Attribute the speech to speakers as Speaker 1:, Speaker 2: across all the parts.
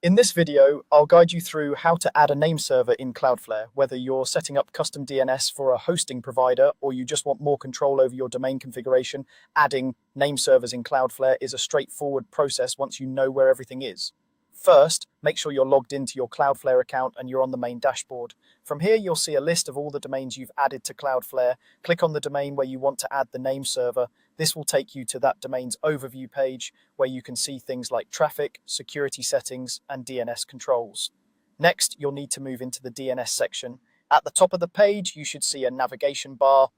Speaker 1: In this video, I'll guide you through how to add a name server in Cloudflare, whether you're setting up custom DNS for a hosting provider or you just want more control over your domain configuration. Adding name servers in Cloudflare is a straightforward process once you know where everything is. First, make sure you're logged into your Cloudflare account and you're on the main dashboard. From here, you'll see a list of all the domains you've added to Cloudflare. Click on the domain where you want to add the name server. This will take you to that domain's overview page where you can see things like traffic, security settings, and DNS controls. Next, you'll need to move into the DNS section. At the top of the page, you should see a navigation bar.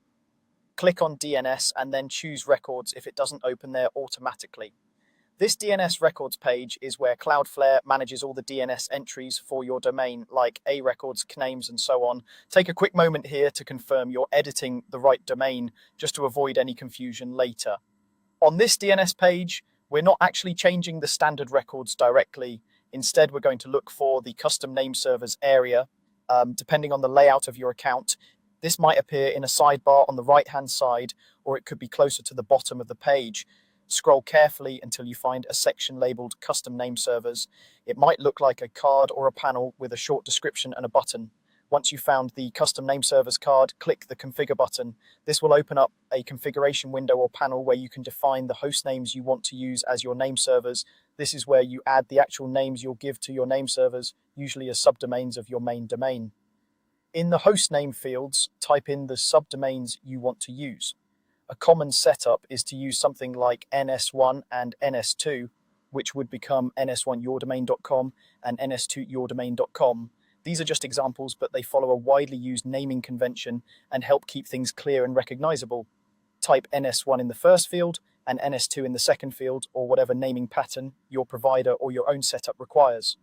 Speaker 1: Click on DNS and then choose records if it doesn't open there automatically. This DNS records page is where Cloudflare manages all the DNS entries for your domain, like A records, CNAMEs, and so on. Take a quick moment here to confirm you're editing the right domain, just to avoid any confusion later. On this DNS page, we're not actually changing the standard records directly. Instead, we're going to look for the custom name servers area. Depending on the layout of your account, this might appear in a sidebar on the right-hand side, or it could be closer to the bottom of the page. Scroll carefully until you find a section labeled Custom Name Servers. It might look like a card or a panel with a short description and a button. Once you've found the Custom Name Servers card, click the Configure button. This will open up a configuration window or panel where you can define the host names you want to use as your name servers. This is where you add the actual names you'll give to your name servers, usually as subdomains of your main domain. In the host name fields, type in the subdomains you want to use. A common setup is to use something like ns1 and ns2, which would become ns1yourdomain.com and ns2yourdomain.com. These are just examples, but they follow a widely used naming convention and help keep things clear and recognizable. Type ns1 in the first field and ns2 in the second field, or whatever naming pattern your provider or your own setup requires.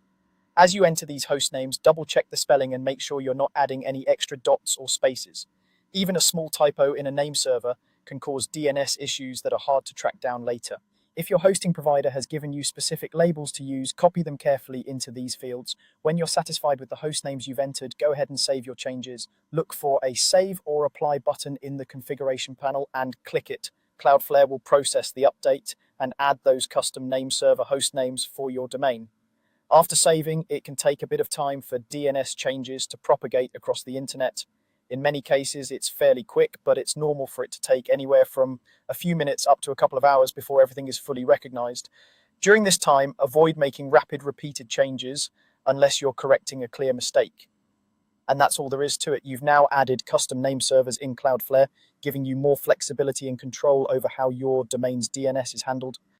Speaker 1: As you enter these host names, double-check the spelling and make sure you're not adding any extra dots or spaces. Even a small typo in a name server can cause DNS issues that are hard to track down later. If your hosting provider has given you specific labels to use, copy them carefully into these fields. When you're satisfied with the host names you've entered, go ahead and save your changes. Look for a Save or Apply button in the configuration panel and click it. Cloudflare will process the update and add those custom name server host names for your domain. After saving, it can take a bit of time for DNS changes to propagate across the internet. In many cases, it's fairly quick, but it's normal for it to take anywhere from a few minutes up to a couple of hours before everything is fully recognized. During this time, avoid making rapid, repeated changes unless you're correcting a clear mistake. And that's all there is to it. You've now added custom name servers in Cloudflare, giving you more flexibility and control over how your domain's DNS is handled.